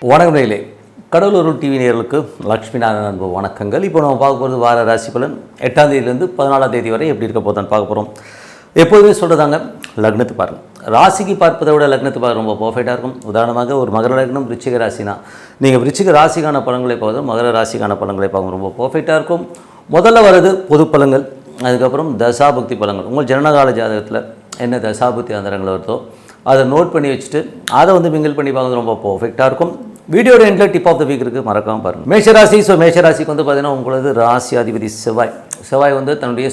வணக்கம் நேயர்களே, கடலூர் டிவி நேயர்களுக்கு லக்ஷ்மிநாதன் அன்பு வணக்கங்கள். இப்போ நம்ம பார்க்க போகிறது வார ராசி பலன் 8ஆம் தேதியிலேருந்து 14ஆம் தேதி வரை எப்படி இருக்க போதான்னு பார்க்க போகிறோம். எப்போதுமே சொல்கிறதாங்க, லக்னத்தை பாருங்கள். ராசிக்கு பார்ப்பதை விட லக்னத்தை பார்க்க ரொம்ப பர்ஃபெக்டாக இருக்கும். உதாரணமாக ஒரு மகர லக்னம் விருச்சிக ராசினா நீங்கள் விருச்சிக ராசிக்கான பலன்களை பார்க்குறது மகர ராசிக்கான பலன்களை பார்க்க ரொம்ப பர்ஃபெக்டாக இருக்கும். முதல்ல வர்றது பொது பலன்கள், அதுக்கப்புறம் தசாபுக்தி பலன்கள். உங்கள் ஜனனகால ஜாதகத்தில் என்ன தசாபுக்தி அந்தரங்கள் வருதோ அதை நோட் பண்ணி வச்சுட்டு அதை மிங்கிள் பண்ணி பார்க்குறது ரொம்ப பர்ஃபெக்டாக இருக்கும். வீடியோட எண்டில் டிப் ஆஃப் த வீக் இருக்குது, மறக்காமல் பாருங்கள். மேஷராசி. மேஷராசிக்கு பார்த்தீங்கன்னா உங்களது ராசி அதிபதி செவ்வாய் தன்னுடைய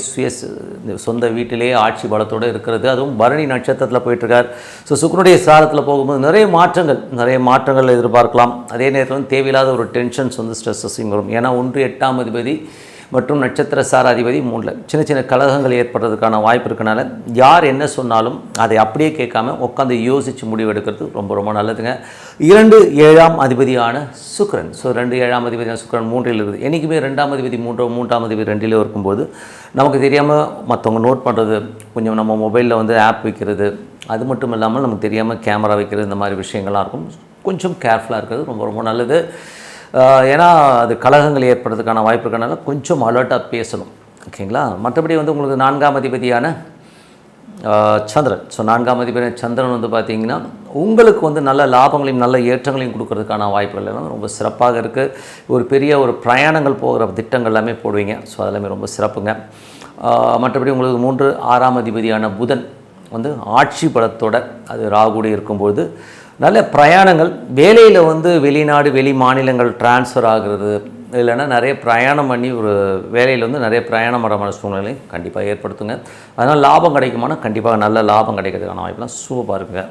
சொந்த வீட்டிலே ஆட்சி பலத்தோடு இருக்கிறது. அதுவும் பரணி நட்சத்திரத்தில் போயிட்டுருக்கார். சுக்கிரனுடைய சாரத்தில் போகும்போது நிறைய மாற்றங்கள் எதிர்பார்க்கலாம். அதே நேரத்தில் தேவையில்லாத ஒரு டென்ஷன்ஸ் ஸ்ட்ரெஸ்ஸஸையும் வரும். ஏன்னா 1 8ஆம் அதிபதி மற்றும் நட்சத்திர சார அதிபதி 3 சின்ன கலகங்கள் ஏற்படுறதுக்கான வாய்ப்பு இருக்கனால யார் என்ன சொன்னாலும் அதை அப்படியே கேட்காம உட்காந்து யோசித்து முடிவு எடுக்கிறது ரொம்ப நல்லதுங்க. 2 7ஆம் அதிபதியான சுக்கிரன். 2 7ஆம் அதிபதியான சுக்கிரன் 3ல் இருக்குது. என்றைக்குமே 2ஆம் அதிபதி 3ஆம் அதிபதி 2ல் இருக்கும்போது நமக்கு தெரியாமல் மற்றவங்க நோட் பண்ணுறது, கொஞ்சம் நம்ம மொபைலில் ஆப் வைக்கிறது, அது மட்டும் இல்லாமல் நமக்கு தெரியாமல் கேமரா வைக்கிறது, இந்த மாதிரி விஷயங்கள்லாம் இருக்கும். கொஞ்சம் கேர்ஃபுல்லாக இருக்கிறது ரொம்ப நல்லது. ஏன்னா அது கலகங்கள் ஏற்படுறதுக்கான வாய்ப்பு இருக்கனால கொஞ்சம் அலர்ட்டாக பேசணும், ஓகேங்களா. மற்றபடி உங்களுக்கு 4ஆம் அதிபதியான சந்திரன். 4ஆம் அதிபதியான சந்திரன் பார்த்திங்கன்னா உங்களுக்கு நல்ல லாபங்களையும் நல்ல ஏற்றங்களையும் கொடுக்கறதுக்கான வாய்ப்புகள் எல்லாம் ரொம்ப சிறப்பாக இருக்குது. ஒரு பெரிய பிரயாணங்கள் போகிற திட்டங்கள் எல்லாமே போடுவீங்க. அதெல்லாமே ரொம்ப சிறப்புங்க. மற்றபடி உங்களுக்கு 3 6ஆம் அதிபதியான புதன் ஆட்சி பலத்தோட அது ராகுடி இருக்கும்போது நல்ல பிரயாணங்கள், வேலையில் வெளிநாடு வெளி மாநிலங்கள் டிரான்ஸ்ஃபர் ஆகிறது, இல்லைன்னா நிறைய பிரயாணம் பண்ணி ஒரு வேலையில் நிறைய பிரயாணம் வர சூழ்நிலை கண்டிப்பாக ஏற்படுத்துங்க. அதனால் லாபம் கிடைக்குமானா கண்டிப்பாக நல்ல லாபம் கிடைக்கிறதுக்கான வாய்ப்பெலாம் சூப்பராக இருக்குங்க.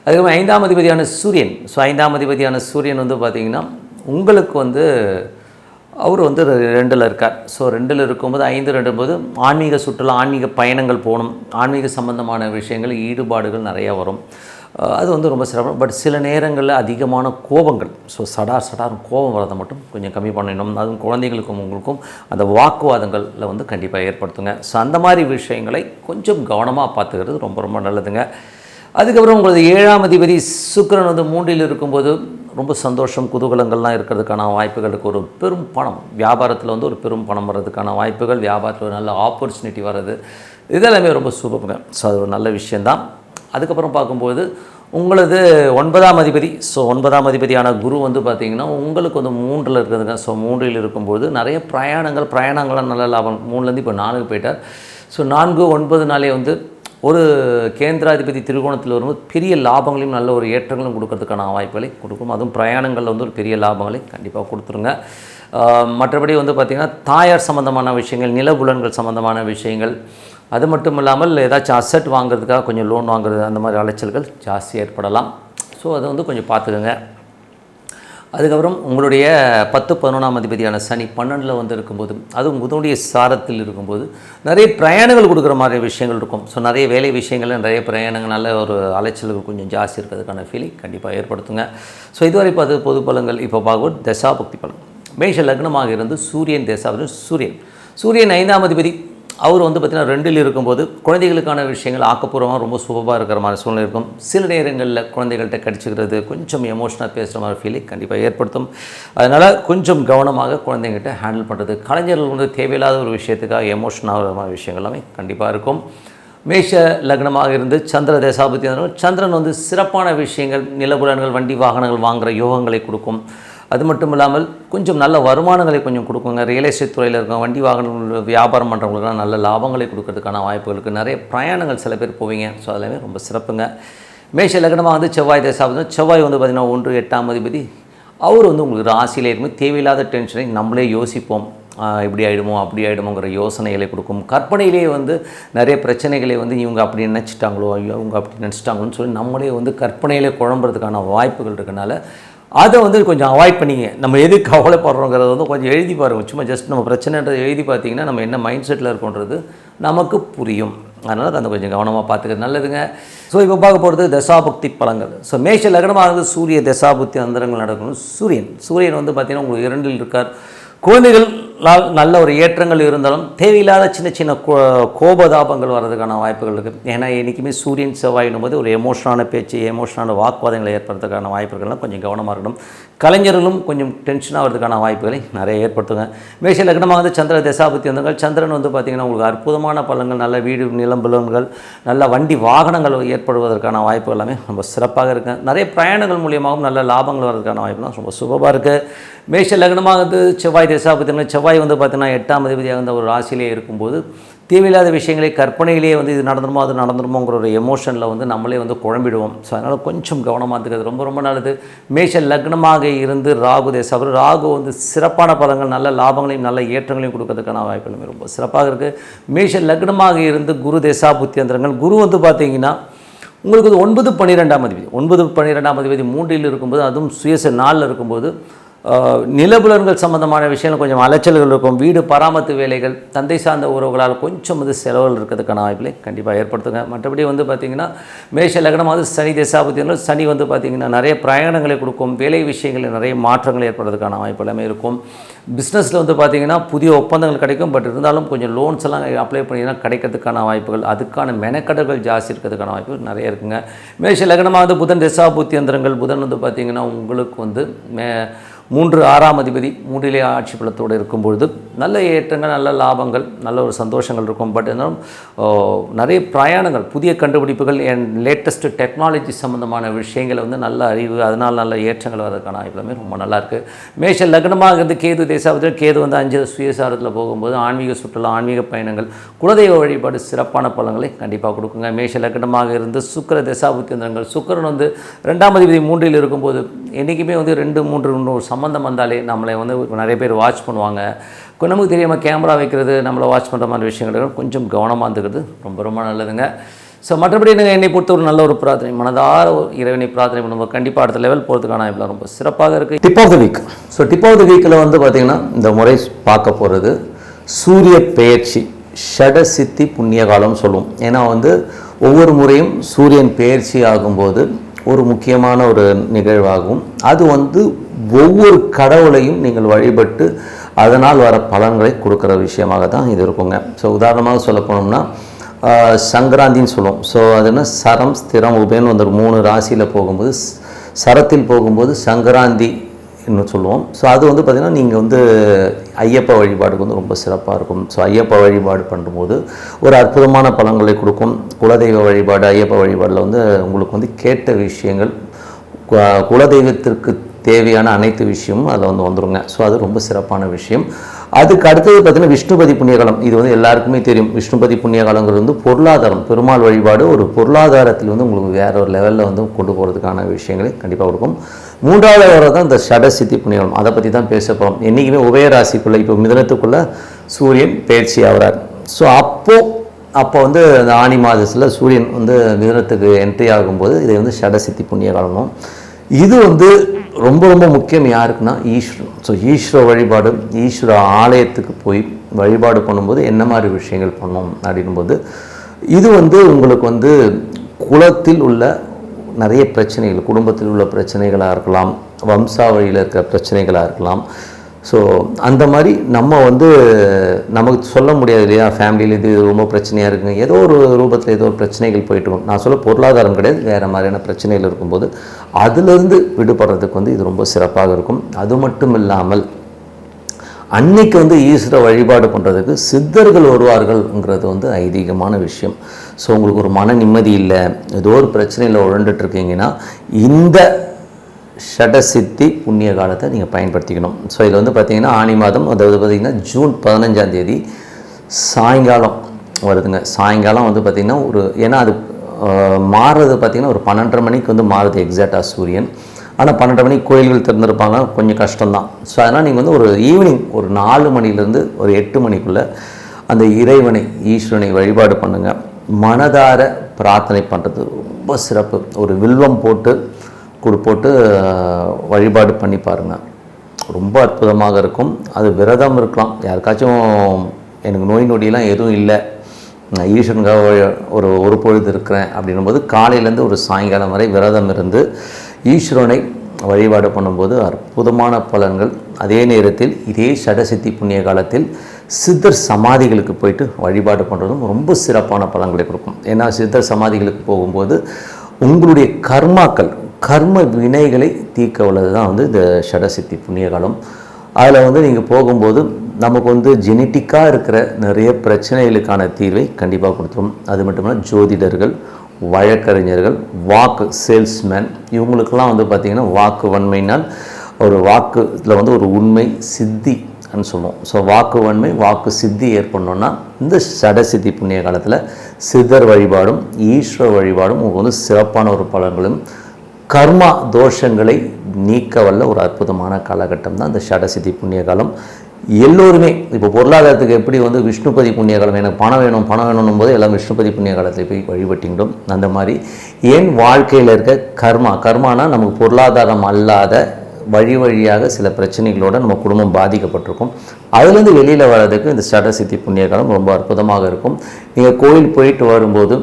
அதுக்கப்புறம் 5ஆம் அதிபதியான சூரியன். 5ஆம் அதிபதியான சூரியன் பார்த்திங்கன்னா உங்களுக்கு அவர் 2ல் இருக்கார். 2ல் இருக்கும்போது 5 2 போது ஆன்மீக சுற்றுலா, ஆன்மீக பயணங்கள் போகணும், ஆன்மீக சம்பந்தமான விஷயங்கள் ஈடுபாடுகள் நிறையா வரும். அது ரொம்ப சிறப்பு. பட் சில நேரங்களில் அதிகமான கோபங்கள், சடார் கோபம் வரதை மட்டும் கொஞ்சம் கம்மி பண்ணணும். அதுவும் குழந்தைகளுக்கும் உங்களுக்கும் அந்த வாக்குவாதங்களில் கண்டிப்பாக ஏற்படுத்துங்க. அந்த மாதிரி விஷயங்களை கொஞ்சம் கவனமாக பார்த்துக்கிறது ரொம்ப நல்லதுங்க. அதுக்கப்புறம் உங்களது 7ஆம் அதிபதி சுக்கிரன் 3ல் இருக்கும்போது ரொம்ப சந்தோஷம், குதூகலங்கள்லாம் இருக்கிறதுக்கான வாய்ப்புகளுக்கு ஒரு பெரும் பணம், வியாபாரத்தில் ஒரு பெரும் பணம் வர்றதுக்கான வாய்ப்புகள், வியாபாரத்தில் ஒரு நல்ல ஆப்பர்ச்சுனிட்டி வர்றது, இதெல்லாமே ரொம்ப சூப்பருங்க. அது ஒரு நல்ல விஷயந்தான். அதுக்கப்புறம் பார்க்கும்போது உங்களது 9ஆம் அதிபதி. 9ஆம் அதிபதியான குரு பார்த்திங்கன்னா உங்களுக்கு 3ல் இருக்குதுங்க. 3ல் இருக்கும்போது நிறைய பிரயாணங்கள்லாம் நல்ல லாபம். 3லேருந்து இப்போ 4க்கு போயிட்டார். 4 9 நாளே ஒரு கேந்திராதிபதி திரிகோணத்தில் வரும்போது பெரிய லாபங்களையும் நல்ல ஒரு ஏற்றங்களும் கொடுக்கறதுக்கான வாய்ப்புகளை கொடுக்கும். அதுவும் பிரயாணங்களில் ஒரு பெரிய லாபங்களை கண்டிப்பாக கொடுத்துருங்க. மற்றபடி பார்த்திங்கன்னா தாயார் சம்மந்தமான விஷயங்கள், நிலபுலன்கள் சம்மந்தமான விஷயங்கள், அது மட்டும் இல்லாமல் ஏதாச்சும் அசட் வாங்குறதுக்காக கொஞ்சம் லோன் வாங்குறது, அந்த மாதிரி அலைச்சல்கள் ஜாஸ்தி ஏற்படலாம். அதை கொஞ்சம் பார்த்துக்கோங்க. அதுக்கப்புறம் உங்களுடைய 10 11ஆம் அதிபதியான சனி 12ல் இருக்கும்போது, அதுவும் புதனுடைய சாரத்தில் இருக்கும்போது நிறைய பிரயாணங்கள் கொடுக்குற மாதிரி விஷயங்கள் இருக்கும். நிறைய வேலை விஷயங்கள், நிறைய பிரயாணங்கள், நல்ல ஒரு அலைச்சல்கள் கொஞ்சம் ஜாஸ்தி இருக்கிறதுக்கான ஃபீலிங் கண்டிப்பாக ஏற்படுத்துங்க. இதுவரை பார்த்து பொது பலன்கள். இப்போ பார்க்கும்போது தசாபக்தி பலன். மேஷ லக்னமாக இருந்து சூரியன் தசாபதி. சூரியன் 5ஆம் அதிபதி. அவர் பார்த்திங்கன்னா 2ல் இருக்கும்போது குழந்தைகளுக்கான விஷயங்கள் ஆக்கப்பூர்வமாக ரொம்ப சூப்பராக இருக்கிற மாதிரி சூழ்நிலை இருக்கும். சில நேரங்களில் குழந்தைகள்கிட்ட கடிச்சிக்கிறது, கொஞ்சம் எமோஷனாக பேசுகிற மாதிரி ஃபீலிங் கண்டிப்பாக ஏற்படுத்தும். அதனால் கொஞ்சம் கவனமாக குழந்தைங்கிட்ட ஹேண்டில் பண்ணுறது. கலைஞர்கள் தேவையில்லாத ஒரு விஷயத்துக்காக எமோஷனாக மாதிரி விஷயங்கள் எல்லாமே கண்டிப்பாக இருக்கும். மேஷ லக்னமாக இருந்து சந்திர தசாபதி. சந்திரன் சிறப்பான விஷயங்கள், நிலபுலன்கள், வண்டி வாகனங்கள் வாங்குகிற யோகங்களை கொடுக்கும். அது மட்டும் இல்லாமல் கொஞ்சம் நல்ல வருமானங்களை கொஞ்சம் கொடுக்குங்க. ரியல் எஸ்டேட் துறையில் இருக்க வண்டி வாகனங்கள் வியாபாரம் பண்ணுறவங்களுக்குலாம் நல்ல லாபங்களை கொடுக்கறதுக்கான வாய்ப்புகளுக்கு நிறைய பிரயாணங்கள் சில பேர் போவீங்க. அதெல்லாமே ரொம்ப சிறப்புங்க. மேஷ லக்னமாக செவ்வாய் தசாபதி. செவ்வாய் பார்த்திங்கன்னா 1 8ஆம் அதிபதி. அவர் உங்களுக்கு ராசியிலே இருக்கும்போது தேவையில்லாத டென்ஷனை நம்மளே யோசிப்போம், இப்படி ஆகிடுமோ அப்படி ஆகிடுமோங்கிற யோசனைகளை கொடுக்கும். கற்பனையிலே நிறைய பிரச்சனைகளை இவங்க அப்படி நினச்சிட்டாங்களோ, இவங்க அப்படி நினச்சிட்டாங்களோன்னு சொல்லி நம்மளே கற்பனையிலே குழம்புறதுக்கான வாய்ப்புகள் இருக்கனால அதை கொஞ்சம் அவாய்ட் பண்ணிங்க. நம்ம எது கவலைப்படுறோங்கிறத கொஞ்சம் எழுதி பாருங்கள். சும்மா ஜஸ்ட் நம்ம பிரச்சனைன்றதை எழுதி பார்த்திங்கன்னா நம்ம என்ன மைண்ட் செட்டில் இருக்கோன்றது நமக்கு புரியும். அதனால் அதை கொஞ்சம் கவனமாக பார்த்துக்கிறது நல்லதுங்க. இப்போ பார்க்க போகிறது தசாபக்தி பலன்கள். மேஷ லக்னமாக சூரிய தசாபக்தி அந்தரங்கள் நடக்கணும். சூரியன் பார்த்திங்கன்னா உங்களுக்கு 2ல் இருக்கார். குழந்தைகளால் நல்ல ஒரு ஏற்றங்கள் இருந்தாலும் தேவையில்லாத சின்ன கோபதாபங்கள் வர்றதுக்கான வாய்ப்புகள் இருக்குது. ஏன்னா என்றைக்குமே சூரியன் செவ்வாயினும் போது ஒரு எமோஷனான பேச்சு, எமோஷனான வாக்குவாதங்களை ஏற்படுறதுக்கான வாய்ப்புகள்லாம் கொஞ்சம் கவனமாக இருக்கணும். கலைஞர்களும் கொஞ்சம் டென்ஷனாக வரதுக்கான வாய்ப்புகளை நிறைய ஏற்படுத்துங்க. மேஷ லக்னமாக வந்து சந்திர தசாபுத்தி வந்தவங்கள், சந்திரன் வந்து பார்த்திங்கன்னா உங்களுக்கு அற்புதமான பலன்கள், நல்ல வீடு நிலம் பலன்கள், நல்ல வண்டி வாகனங்கள் ஏற்படுவதற்கான வாய்ப்புகள் எல்லாமே ரொம்ப சிறப்பாக இருக்குது. நிறைய பிரயாணங்கள் மூலியமாகவும் நல்ல லாபங்கள் வர்றதுக்கான வாய்ப்புலாம் ரொம்ப சுபமாக இருக்குது. மேஷ லக்னமாக வந்து செவ்வாய் தசாபுத்தி, செவ்வாய் வந்து பார்த்திங்கன்னா 8ஆம் அதிபதியாக வந்து ஒரு ராசியிலே இருக்கும்போது தேவையில்லாத விஷயங்களை கற்பனையிலேயே வந்து இது நடந்துருமோ அது நடந்துருமோங்கிற ஒரு எமோஷனில் வந்து நம்மளே வந்து குழம்பிடுவோம். ஸோ அதனால் கொஞ்சம் கவனமாக இருக்கிறது ரொம்ப ரொம்ப நல்லது. மேஷ லக்னமாக இருந்து ராகு தேசம், ராகு வந்து சிறப்பான பலன்கள், நல்ல லாபங்களையும் நல்ல ஏற்றங்களையும் கொடுக்கறதுக்கான வாய்ப்புகளுமே ரொம்ப சிறப்பாக இருக்குது. மேஷ லக்னமாக இருந்து குரு தேசா புத்தியந்திரங்கள், குரு வந்து பார்த்திங்கன்னா உங்களுக்கு 9-12ஆம் அதிபதி, 9-12ஆம் அதிபதி 3இல் இருக்கும்போது, அதுவும் சுயச 4 இருக்கும்போது நிலபுலன்கள் சம்பந்தமான விஷயங்கள் கொஞ்சம் அலைச்சல்கள் இருக்கும். வீடு பராமத்து வேலைகள், தந்தை சார்ந்த உறவுகளால் கொஞ்சம் வந்து செலவுகள் இருக்கிறதுக்கான வாய்ப்புகளை கண்டிப்பாக ஏற்படுத்துங்க. மற்றபடி வந்து பார்த்திங்கன்னா மேஷ லக்னமாக சனி தேசாபுத்தியங்கள், சனி வந்து பார்த்திங்கன்னா நிறைய பிரயாணங்களை கொடுக்கும், வேலை விஷயங்களில் நிறைய மாற்றங்கள் ஏற்படுறதுக்கான வாய்ப்பு எல்லாமே இருக்கும். பிஸ்னஸில் வந்து பார்த்திங்கன்னா புதிய ஒப்பந்தங்கள் கிடைக்கும். பட் இருந்தாலும் கொஞ்சம் லோன்ஸ் எல்லாம் அப்ளை பண்ணிங்கன்னா கிடைக்கிறதுக்கான வாய்ப்புகள், அதுக்கான மெனக்கடல்கள் ஜாஸ்தி இருக்கிறதுக்கான வாய்ப்புகள் நிறைய இருக்குங்க. மேஷ லக்னமாக வந்து புதன் தேசாபுத்தியந்திரங்கள், புதன் வந்து பார்த்திங்கன்னா உங்களுக்கு வந்து 3-6ஆம் அதிபதி 3இலே ஆட்சி பலத்தோடு இருக்கும்பொழுது நல்ல ஏற்றங்கள், நல்ல லாபங்கள், நல்ல ஒரு சந்தோஷங்கள் இருக்கும். பட் இருந்தாலும் நிறைய பிரயாணங்கள், புதிய கண்டுபிடிப்புகள், லேட்டஸ்ட்டு டெக்னாலஜி சம்மந்தமான விஷயங்களை வந்து நல்ல அறிவு, அதனால் நல்ல ஏற்றங்கள் வரதுக்கான வாய்ப்புகளுமே ரொம்ப நல்லாயிருக்கு. மேஷ லக்னமாக இருந்து கேது தேசாபத்தில், கேது வந்து 5 சுயசாரத்தில் போகும்போது ஆன்மீக சுற்றுலா, ஆன்மீக பயணங்கள், குலதெய்வ வழிபாடு சிறப்பான பலன்களை கண்டிப்பாக கொடுக்குங்க. மேஷ லக்னமாக இருந்து சுக்கிர தேசாபுத்தியந்திரங்கள், சுக்கிரன் வந்து 2ஆம் அதிபதி 3இல் இருக்கும்போது என்றைக்குமே வந்து 2-3 சம்மந்தம் வந்தாலே நம்மளை வந்து நிறைய பேர் வாட்ச் பண்ணுவாங்க. நமக்கு தெரியாமல் கேமரா வைக்கிறது, நம்மளை வாட்ச் பண்ணுற மாதிரி விஷயங்கள் கொஞ்சம் கவனமாக இருந்துக்கிறது ரொம்ப ரொம்ப நல்லதுங்க. ஸோ மற்றபடி நீங்கள் என்னை பொறுத்த ஒரு நல்ல ஒரு பிரார்த்தனை, மனதார இறைவனை பிரார்த்தனை பண்ணும்போது கண்டிப்பாக அடுத்த லெவல் போகிறதுக்கான இப்பெல்லாம் ரொம்ப சிறப்பாக இருக்குது. Tip of the week. So tip of the வீக்கில் வந்து பார்த்திங்கன்னா இந்த முறை பார்க்க போகிறது சூரிய பெயர்ச்சி, ஷடசித்தி புண்ணிய காலம் சொல்லுவோம். ஏன்னா வந்து ஒவ்வொரு முறையும் சூரியன் பெயர்ச்சி ஆகும்போது ஒரு முக்கியமான ஒரு நிகழ்வாகும். அது வந்து ஒவ்வொரு கடவுளையும் நீங்கள் வழிபட்டு அதனால் வர பலன்களை கொடுக்குற விஷயமாக தான் இது இருக்குங்க. ஸோ உதாரணமாக சொல்ல போனோம்னா சங்கராந்தின்னு சொல்லுவோம். ஸோ அது என்ன, சரம் ஸ்திரம் உபேன்னு வந்து 3 ராசியில் போகும்போது, சரத்தில் போகும்போது சங்கராந்தி இன்னும் சொல்லுவோம். ஸோ அது வந்து பார்த்திங்கன்னா நீங்கள் வந்து ஐயப்ப வழிபாடுக்கு வந்து ரொம்ப சிறப்பாக இருக்கும். ஸோ ஐயப்ப வழிபாடு பண்ணும்போது ஒரு அற்புதமான பலன்களை கொடுக்கும். குலதெய்வ வழிபாடு, ஐயப்ப வழிபாடில் வந்து உங்களுக்கு வந்து கேட்ட விஷயங்கள், குலதெய்வத்திற்கு தேவையான அனைத்து விஷயமும் அதில் வந்து வந்துருங்க. ஸோ அது ரொம்ப சிறப்பான விஷயம். அதுக்கு அடுத்தது பார்த்திங்கன்னா விஷ்ணுபதி புண்ணியகாலம். இது வந்து எல்லாருக்குமே தெரியும். விஷ்ணுபதி புண்ணியகாலங்கிறது வந்து பொருளாதாரம், பெருமாள் வழிபாடு ஒரு பொருளாதாரத்தில் வந்து உங்களுக்கு வேறு ஒரு லெவலில் வந்து கொண்டு போகிறதுக்கான விஷயங்களை கண்டிப்பாக கொடுக்கும். 3வது வர தான் இந்த ஷடசித்தி புண்ணியகாலம். அதை பற்றி தான் பேச போகிறோம். என்றைக்குமே உபயராசிக்குள்ளே, இப்போ மிதுனத்துக்குள்ளே சூரியன் பயிற்சி ஆகிறார். ஸோ அப்போ வந்து அந்த ஆனி மாதத்தில் சூரியன் வந்து மிதுனத்துக்கு என்ட்ரி ஆகும்போது இதை வந்து ஷடசித்தி புண்ணியகாலமும். இது வந்து ரொம்ப ரொம்ப முக்கியம் யாருக்குன்னா ஈஸ்வரன். ஸோ ஈஸ்வர வழிபாடு, ஈஸ்வர ஆலயத்துக்கு போய் வழிபாடு பண்ணும்போது என்ன மாதிரி விஷயங்கள் பண்ணணும் அப்படின்போது, இது வந்து உங்களுக்கு வந்து குலத்தில் உள்ள நிறைய பிரச்சனைகள், குடும்பத்தில் உள்ள பிரச்சனைகளாக இருக்கலாம், வம்சாவழியில் இருக்கிற பிரச்சனைகளாக இருக்கலாம். ஸோ அந்த மாதிரி நம்ம வந்து நமக்கு சொல்ல முடியாது இல்லையா, ஃபேமிலியில் இது ரொம்ப பிரச்சனையாக இருக்குங்க, ஏதோ ஒரு ரூபத்தில் ஏதோ ஒரு பிரச்சனைகள் போய்ட்டுருக்கும். நான் சொல்ல பொருளாதாரம் கிடையாது, வேறு மாதிரியான பிரச்சனைகள் இருக்கும்போது அதிலிருந்து விடுபடுறதுக்கு வந்து இது ரொம்ப சிறப்பாக இருக்கும். அது மட்டும் இல்லாமல் அன்னைக்கு வந்து ஈஸ்வர வழிபாடு பண்ணுறதுக்கு சித்தர்கள் வருவார்கள்ங்கிறது வந்து ஐதீகமான விஷயம். ஸோ உங்களுக்கு ஒரு மன நிம்மதி இல்லை, ஏதோ ஒரு பிரச்சனையில் உழண்டுட்டுருக்கீங்கன்னா இந்த ஷடசித்தி புண்ணிய காலத்தை நீங்கள் பயன்படுத்திக்கணும். ஸோ இதில் வந்து பார்த்திங்கன்னா ஆனி மாதம், அதாவது பார்த்திங்கன்னா ஜூன் 15ஆம் தேதி சாயங்காலம் வருதுங்க. சாயங்காலம் வந்து பார்த்திங்கன்னா ஒரு, ஏன்னா அது மாறுறது பார்த்திங்கன்னா ஒரு 12:30 மணிக்கு வந்து மாறுது எக்ஸாக்டாக சூரியன். ஆனால் 12:30 மணிக்கு கோயில்கள் திறந்துருப்பாங்க, கொஞ்சம் கஷ்டம்தான். ஸோ அதனால் நீங்கள் வந்து ஒரு ஈவினிங் ஒரு 4 மணிலேருந்து ஒரு 8 மணிக்குள்ளே அந்த இறைவனை, ஈஸ்வரனை வழிபாடு பண்ணுங்கள். மனதார பிரார்த்தனை பண்ணுறது ரொம்ப சிறப்பு. ஒரு வில்வம் போட்டு வழிபாடு பண்ணி பாருங்கள், ரொம்ப அற்புதமாக இருக்கும். அது விரதம் இருக்கலாம். யாருக்காச்சும் எனக்கு நோய் நொடியெல்லாம் எதுவும் இல்லை, நான் ஈஸ்வரனுக்காக ஒரு பொழுது இருக்கிறேன் அப்படின்னும்போது காலையிலேருந்து ஒரு சாயங்காலம் வரை விரதம் இருந்து ஈஸ்வரனை வழிபாடு பண்ணும்போது அற்புதமான பலன்கள். அதே நேரத்தில் இதே ஷடசித்தி புண்ணிய காலத்தில் சித்தர் சமாதிகளுக்கு போயிட்டு வழிபாடு பண்ணுறதும் ரொம்ப சிறப்பான பலன்களை கொடுக்கும். ஏன்னா சித்தர் சமாதிகளுக்கு போகும்போது உங்களுடைய கர்ம வினைகளை தீர்க்க உள்ளது தான் வந்து இந்த ஷடசித்தி புண்ணிய காலம். அதில் வந்து நீங்கள் போகும்போது நமக்கு வந்து ஜெனட்டிக்காக இருக்கிற நிறைய பிரச்சனைகளுக்கான தீர்வை கண்டிப்பாக கொடுத்துரும். அது மட்டும் இல்லை, ஜோதிடர்கள், வழக்கறிஞர்கள், வாக்கு சேல்ஸ்மேன், இவங்களுக்கெல்லாம் வந்து பார்த்திங்கன்னா வாக்கு வன்மையினால் ஒரு வாக்குல வந்து ஒரு உண்மை சித்தி சொல்லுவோம். ஸோ வாக்கு வன்மை, வாக்கு சித்தி ஏற்படணும்னா இந்த ஷடசித்தி புண்ணிய காலத்தில் சித்தர் வழிபாடும் ஈஸ்வர வழிபாடும் உங்களுக்கு வந்து சிறப்பான ஒரு பலன்களும் கர்மா தோஷங்களை நீக்க வல்ல ஒரு அற்புதமான காலகட்டம் தான் இந்த ஷடசித்தி புண்ணிய காலம். எல்லோருமே இப்போ பொருளாதாரத்துக்கு எப்படி வந்து விஷ்ணுபதி புண்ணிய காலம், எனக்கு பணம் வேணும் போது எல்லாம் விஷ்ணுபதி புண்ணிய காலத்தில் போய் வழிபட்டிங்களோம். அந்த மாதிரி ஏன் வாழ்க்கையில் இருக்க கர்மானா நமக்கு பொருளாதாரம் அல்லாத வழியாக சில பிரச்சனைகளோடு நம்ம குடும்பம் பாதிக்கப்பட்டிருக்கும். அதுலேருந்து வெளியில் வர்றதுக்கு இந்த ஷடசித்தி புண்ணிய காலம் ரொம்ப அற்புதமாக இருக்கும். நீங்கள் கோயில் போயிட்டு வரும்போது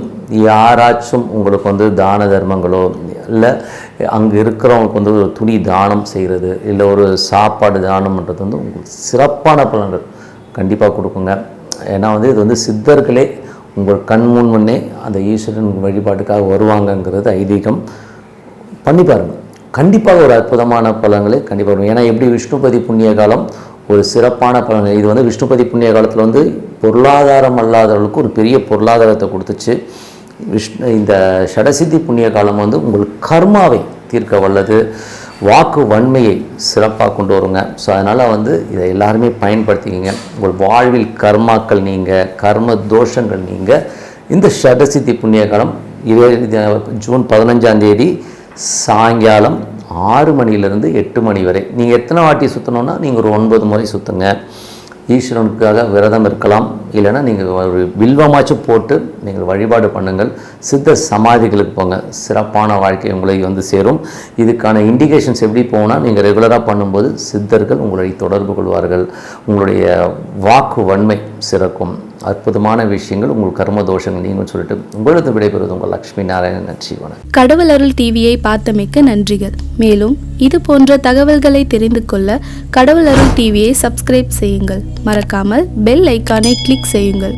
யாராச்சும் உங்களுக்கு வந்து தான தர்மங்களோ இல்லை அங்கே இருக்கிறவங்களுக்கு வந்து ஒரு துணி தானம் செய்கிறது இல்லை ஒரு சாப்பாடு தானம்ன்றது வந்து உங்களுக்கு சிறப்பான பலன்கள் கண்டிப்பாக கொடுக்குங்க. ஏன்னா வந்து இது வந்து சித்தர்களே உங்கள் கண் முன்னே அந்த ஈஸ்வரன் வழிபாட்டுக்காக வருவாங்கங்கிறது ஐதீகம். பண்ணி பாருங்கள், கண்டிப்பாக ஒரு அற்புதமான பலன்களை கண்டிப்பாக வரும். ஏன்னா எப்படி விஷ்ணுபதி புண்ணிய காலம் ஒரு சிறப்பான பலன்கள், இது வந்து விஷ்ணுபதி புண்ணிய காலத்தில் வந்து பொருளாதாரம் அல்லாதவர்களுக்கு ஒரு பெரிய பொருளாதாரத்தை கொடுத்துச்சு. இந்த ஷடசித்தி புண்ணிய காலம் வந்து உங்கள் கர்மாவை தீர்க்க வல்லது, வாக்கு வன்மையை சிறப்பாக கொண்டு வருங்க. ஸோ அதனால் வந்து இதை எல்லாருமே பயன்படுத்திக்கிங்க. உங்கள் வாழ்வில் கர்மாக்கள் நீங்கள், கர்ம தோஷங்கள் நீங்கள் இந்த ஷடசித்தி புண்ணிய காலம் ஜூன் 15ஆம் தேதி சாயங்காலம் 6 மணிலேருந்து 8 மணி வரை நீங்கள் எத்தனை வாட்டி சுற்றணுன்னா நீங்கள் ஒரு 9 முறை சுற்றுங்க. ஈஸ்வரனுக்காக விரதம் இருக்கலாம், இல்லைன்னா நீங்கள் ஒரு வில்வமாச்சும் போட்டு நீங்கள் வழிபாடு பண்ணுங்கள். சித்த சமாதிகளுக்கு போங்க, சிறப்பான வாழ்க்கை உங்களை வந்து சேரும். இதுக்கான இண்டிகேஷன்ஸ் எப்படி போகும்னா, நீங்கள் ரெகுலராக பண்ணும்போது சித்தர்கள் உங்களை தொடர்பு கொள்வார்கள், உங்களுடைய வாக்கு வன்மை சிறக்கும், அற்புதமான விஷயங்கள் உங்கள் கர்ம தோஷங்கள் நீங்கள் சொல்லிட்டு உங்களது விடைபெறுவது உங்கள் லக்ஷ்மி நாராயணன். நன்றி, வணக்கம். கடவுள் அருள் டிவியை பார்த்தமைக்க நன்றிகள். மேலும் இது போன்ற தகவல்களை தெரிந்து கொள்ள கடவுள் அருள் டிவியை சப்ஸ்கிரைப் செய்யுங்கள். மறக்காமல் பெல் ஐக்கானை கிளிக் செய்யுங்கள்.